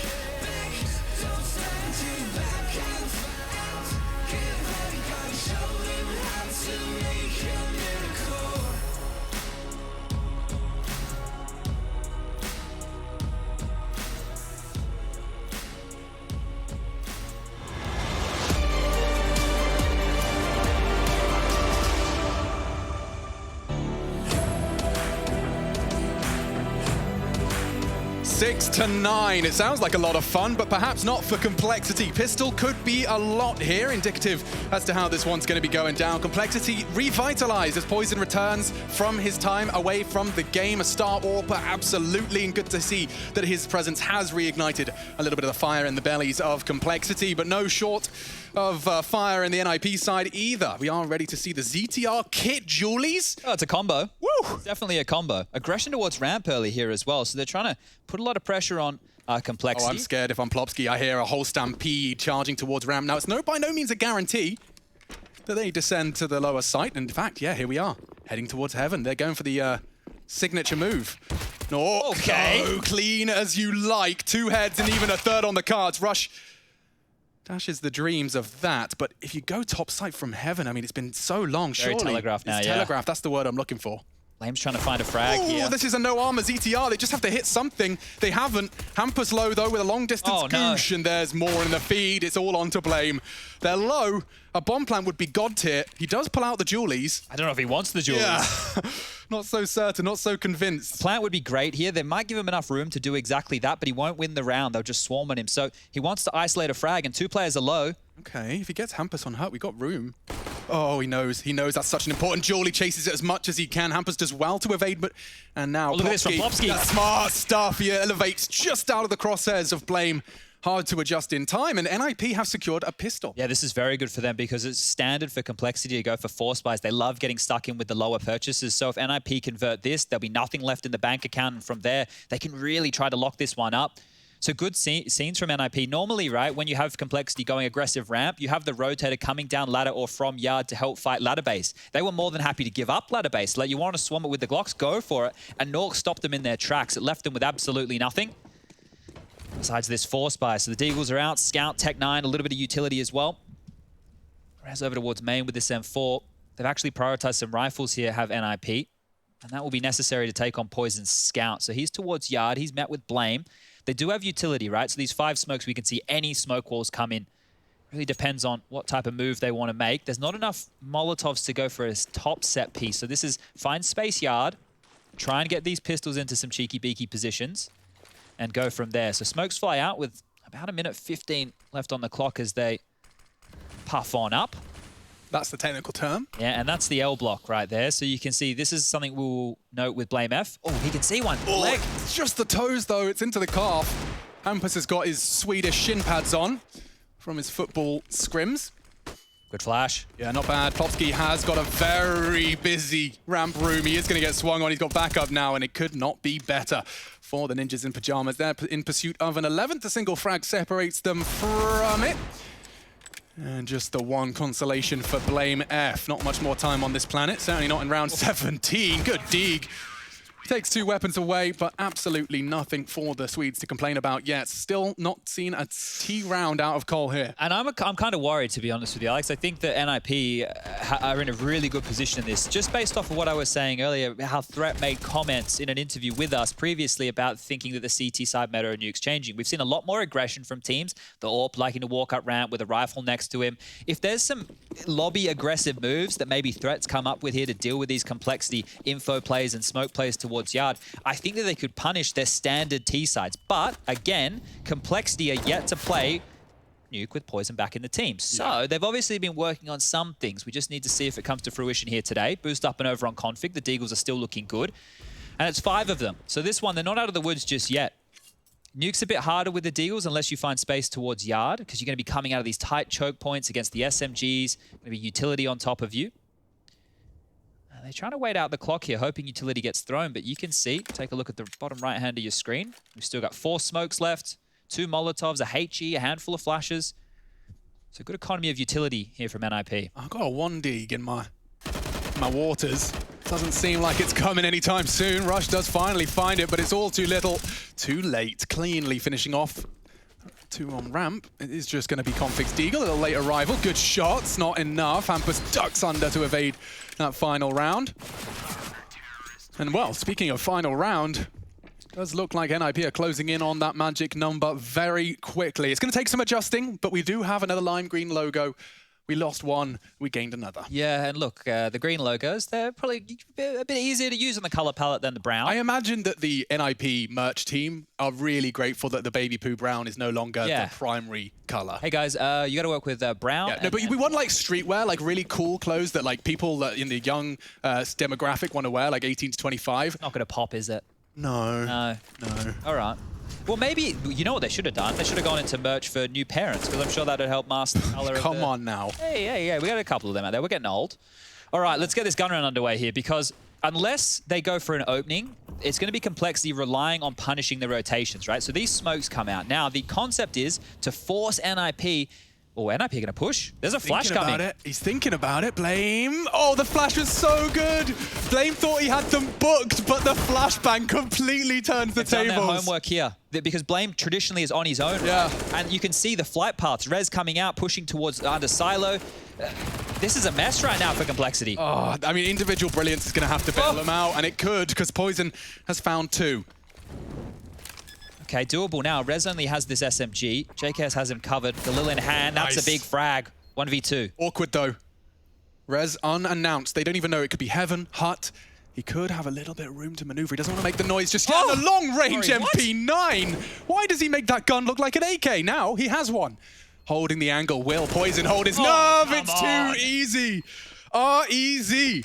back. Don't stop until you back out, out. Give all you got, show them how to make a miracle. Six to 9. It sounds like a lot of fun, but perhaps not for Complexity. Pistol could be a lot here, indicative as to how this one's going to be going down. Complexity revitalized as Poison returns from his time away from the game. A Star Warper, absolutely, and good to see that his presence has reignited a little bit of the fire in the bellies of Complexity, but no short of fire in the NIP side either. We are ready to see the ZTR kit Julies. Oh, it's a combo. Woo! Definitely a combo. Aggression towards ramp early here as well, so they're trying to put a lot of pressure on Complexity. Oh, I'm scared if I'm Plopsky. I hear a whole stampede charging towards ramp. Now, it's by no means a guarantee that they descend to the lower site. In fact, yeah, here we are, heading towards heaven. They're going for the signature move. Oh, Okay. Go clean as you like. 2 heads and even a third on the cards. Rush dashes the dreams of that. But if you go top site from heaven, I mean, it's been so long, Very surely. telegraphed now, it's yeah. telegraphed, that's the word I'm looking for. Flame's trying to find a frag here. Oh, this is a no armor ZTR. They just have to hit something. They haven't. Hampus low, though, with a long distance goosh, and there's more in the feed. It's all on to Blame. They're low. A bomb plant would be god tier. He does pull out the Julies. I don't know if he wants the Julies. Yeah. Not so certain, not so convinced. Plant would be great here. They might give him enough room to do exactly that, but he won't win the round. They'll just swarm on him. So he wants to isolate a frag, and 2 players are low. Okay, if he gets Hampus on hurt, we got room. Oh, he knows. He knows that's such an important Julie. Chases it as much as he can. Hampus does well to evade, but... And now look at this from Plopsky. That's smart stuff. He elevates just out of the crosshairs of Blame. Hard to adjust in time, and NIP have secured a pistol. Yeah, this is very good for them because it's standard for Complexity to go for force buys. They love getting stuck in with the lower purchases. So if NIP convert this, there'll be nothing left in the bank account. And from there, they can really try to lock this one up. So good scenes from NIP. Normally, right, when you have Complexity going aggressive ramp, you have the rotator coming down ladder or from yard to help fight ladder base. They were more than happy to give up ladder base. Like, you want to swarm it with the Glocks, go for it. And Nuke stopped them in their tracks. It left them with absolutely nothing. Besides this force buy. So the Deagles are out. Scout, Tech 9, a little bit of utility as well. Raz over towards main with this M4. They've actually prioritized some rifles here, have NIP. And that will be necessary to take on Poison's Scout. So he's towards yard. He's met with Blame. They do have utility, right? So these 5 smokes, we can see any smoke walls come in. Really depends on what type of move they want to make. There's not enough Molotovs to go for a top set piece. So this is find space yard, try and get these pistols into some cheeky beaky positions, and go from there. So smokes fly out with about 1:15 left on the clock as they puff on up. That's the technical term. Yeah, and that's the L block right there. So you can see this is something we'll note with Blame F. Oh, he can see one. Oh, Leg. it's just the toes, though. It's into the calf. Hampus has got his Swedish shin pads on from his football scrims. Good flash. Yeah, not bad. Popsky has got a very busy ramp room. He is going to get swung on. He's got backup now, and it could not be better for the Ninjas in Pyjamas. They're in pursuit of an 11th. A single frag separates them from it. And just the one consolation for Blame F. Not much more time on this planet. Certainly not in round 17. Good dig. Takes 2 weapons away, but absolutely nothing for the Swedes to complain about yet. Still not seen a T round out of Cole here. And I'm kind of worried, to be honest with you, Alex. I think that NIP are in a really good position in this. Just based off of what I was saying earlier, how Threat made comments in an interview with us previously about thinking that the CT side meta of Nuke's changing. We've seen a lot more aggression from teams. The AWP liking to walk up ramp with a rifle next to him. If there's some lobby aggressive moves that maybe Threats come up with here to deal with these complexity info plays and smoke plays towards yard, I think that they could punish their standard T sides. But again, complexity are yet to play Nuke with Poison back in the team. So they've obviously been working on some things. We just need to see if it comes to fruition here today. Boost up and over on config. The Deagles are still looking good. And it's 5 of them. So this one, they're not out of the woods just yet. Nuke's a bit harder with the Deagles unless you find space towards yard, because you're going to be coming out of these tight choke points against the SMGs. Going to be utility on top of you. They're trying to wait out the clock here, hoping utility gets thrown, but you can see, take a look at the bottom right hand of your screen. We've still got 4 smokes left, 2 Molotovs, a HE, a handful of flashes. So good economy of utility here from NIP. I've got a 1 dig in my waters. Doesn't seem like it's coming anytime soon. Rush does finally find it, but it's all too little. Too late, cleanly finishing off. 2 on ramp. It is just going to be Config's Deagle, a little late arrival. Good shots, not enough. Hampus ducks under to evade that final round. And well, speaking of final round, it does look like NIP are closing in on that magic number very quickly. It's going to take some adjusting, but we do have another lime green logo. We lost 1, we gained another. Yeah, and look, the green logos, they're probably a bit easier to use on the color palette than the brown. I imagine that the NIP merch team are really grateful that the baby poo brown is no longer the primary color. Hey guys, you got to work with brown. Yeah, no, but we want like streetwear, like really cool clothes that like people that in the young demographic want to wear, like 18 to 25. Not going to pop, is it? No. No. All right. Well, maybe, you know what they should have done? They should have gone into merch for new parents, because I'm sure that would help mask the color of Come on now. Hey, we got a couple of them out there. We're getting old. All right, let's get this gun round underway here, because unless they go for an opening, it's going to be complexity relying on punishing the rotations, right? So these smokes come out. Now, the concept is to force NIP. Oh, NIP going to push. There's a flash coming. He's thinking about it. Blame. Oh, the flash was so good. Blame thought he had them booked, but the flashbang completely turns the tables. Done their homework here, because Blame traditionally is on his own. Yeah. And you can see the flight paths. Rez coming out, pushing towards under silo. This is a mess right now for complexity. Oh, I mean, individual brilliance is going to have to bail them out, and it could, because Poison has found 2. Okay, doable now. Rez only has this SMG. JKS has him covered. Galil in hand. That's a big frag. 1v2. Awkward, though. Rez unannounced. They don't even know it could be Heaven, Hut. He could have a little bit of room to maneuver. He doesn't want to make the noise just yet. A long-range MP9. Why does he make that gun look like an AK? Now he has one. Holding the angle. Will Poison hold his nerve? It's too easy. Easy.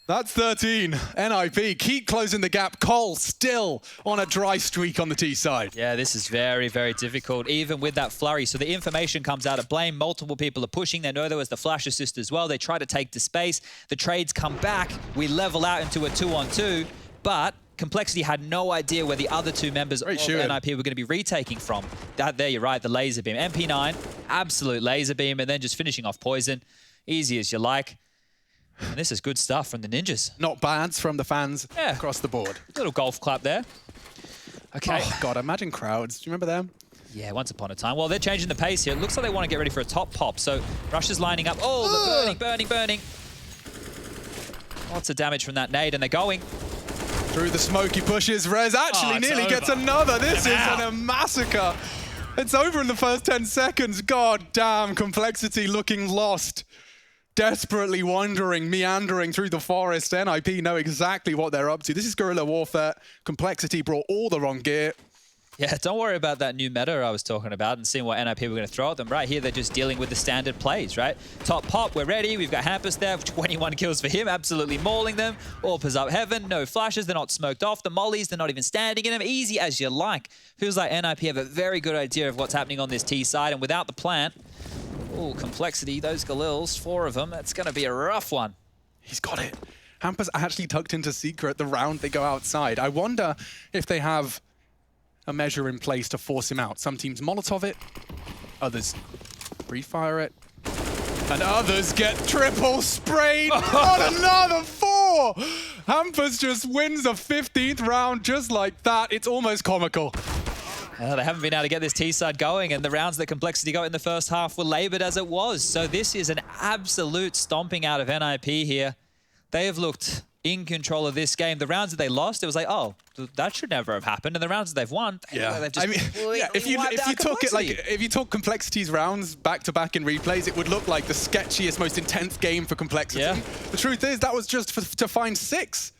That's 13. NIP keep closing the gap. Cole still on a dry streak on the T side. Yeah, this is very, very difficult, even with that flurry. So the information comes out of Blame. Multiple people are pushing. They know there was the flash assist as well. They try to take the space. The trades come back. We level out into a 2-on-2. But Complexity had no idea where the other 2 members of NIP were going to be retaking from. There, you're right, the laser beam. MP9, absolute laser beam, and then just finishing off Poison. Easy as you like. And this is good stuff from the Ninjas. Not bads from the fans across the board. Little golf clap there. Okay. Oh, God, imagine crowds. Do you remember them? Yeah, once upon a time. Well, they're changing the pace here. It looks like they want to get ready for a top pop. So Rush is lining up. Oh, the burning. Lots of damage from that nade, and they're going. Through the smoke he pushes. Rez actually nearly gets another. This is a massacre. It's over in the first 10 seconds. God damn, Complexity looking lost. Desperately wandering, meandering through the forest. NIP know exactly what they're up to. This is guerrilla warfare. Complexity brought all the wrong gear. Yeah, don't worry about that new meta I was talking about and seeing what NIP were going to throw at them. Right here, they're just dealing with the standard plays, right? Top pop, we're ready. We've got Hampus there, 21 kills for him, absolutely mauling them. AWP is up heaven, no flashes, they're not smoked off. The mollies, they're not even standing in them. Easy as you like. Feels like NIP have a very good idea of what's happening on this T side, and without the plant, oh, Complexity, those Galils, 4 of them, that's going to be a rough one. He's got it. Hampus actually tucked into secret the round they go outside. I wonder if they have a measure in place to force him out. Some teams Molotov it, others refire it, and others get triple sprayed on another 4! Hampus just wins a 15th round just like that. It's almost comical. They haven't been able to get this T-side going, and the rounds that Complexity got in the first half were laboured as it was. So this is an absolute stomping out of NIP here. They have looked in control of this game. The rounds that they lost, it was like, oh, that should never have happened. And the rounds that they've won, they've just if you took it like if you took Complexity's rounds back to back in replays, it would look like the sketchiest, most intense game for Complexity. Yeah. The truth is that was just to find 6.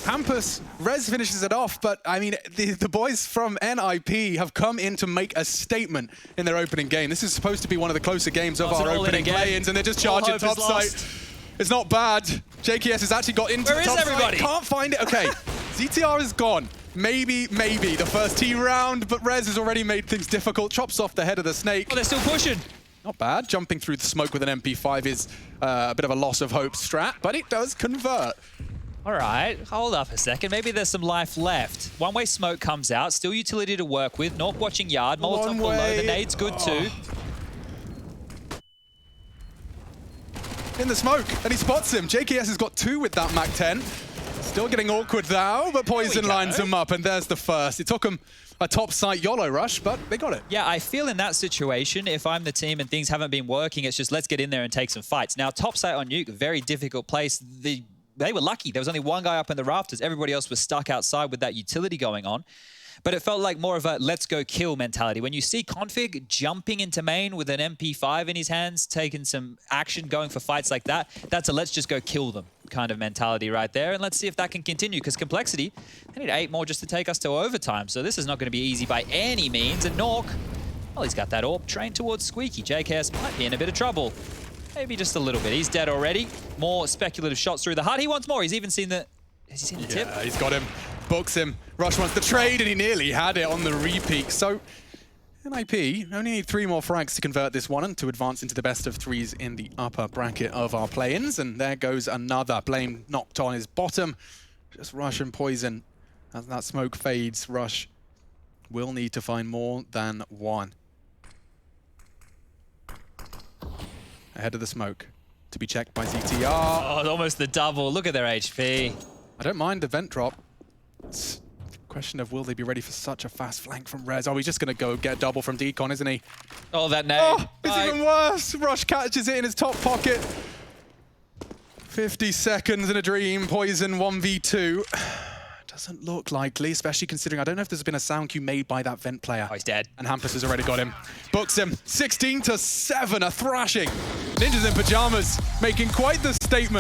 Hampus, Rez finishes it off, but I mean, the boys from NIP have come in to make a statement in their opening game. This is supposed to be one of the closer games of our opening play-ins, and they're just charging top site. It's not bad. JKS has actually got into the top side. Can't find it. Okay, ZTR is gone. Maybe the first T round, but Rez has already made things difficult. Chops off the head of the snake. Oh, they're still pushing. Not bad. Jumping through the smoke with an MP5 is a bit of a loss of hope strat, but it does convert. All right, hold up a second. Maybe there's some life left. One-way smoke comes out. Still utility to work with. Nuke watching yard. Molotov below. The nade's good too. In the smoke, and he spots him. JKS has got 2 with that MAC-10. Still getting awkward now, but Poison lines him up, and there's the first. It took him a top site YOLO rush, but they got it. Yeah, I feel in that situation, if I'm the team and things haven't been working, it's just let's get in there and take some fights. Now, top site on Nuke, very difficult place. They were lucky. There was only one guy up in the rafters. Everybody else was stuck outside with that utility going on. But it felt like more of a let's go kill mentality. When you see Config jumping into main with an MP5 in his hands, taking some action, going for fights like that, that's a let's just go kill them kind of mentality right there. And let's see if that can continue, because Complexity, they need 8 more just to take us to overtime. So this is not going to be easy by any means. And Nuke, well, he's got that AWP trained towards Squeaky. JKS might be in a bit of trouble. Maybe just a little bit. He's dead already. More speculative shots through the hut. He wants more. He's even seen the... Has he seen the tip? Yeah, he's got him. Books him. Rush wants the trade, and he nearly had it on the repeat. So, NIP only need 3 more frags to convert this one and to advance into the best of 3s in the upper bracket of our play-ins. And there goes another. Blame knocked on his bottom. Just Rush and Poison. As that smoke fades, Rush will need to find more than 1. Ahead of the smoke. To be checked by ZTR. Oh, almost the double. Look at their HP. I don't mind the vent drop. It's a question of will they be ready for such a fast flank from Rez. Oh, he's just going to go get a double from Decon, isn't he? Oh, that nade. Oh, it's even worse. Rush catches it in his top pocket. 50 seconds in a dream. Poison 1v2. Doesn't look likely, especially considering I don't know if there's been a sound cue made by that vent player. Oh, he's dead. And Hampus has already got him. Books him. 16-7, a thrashing. Ninjas in Pyjamas making quite the statement.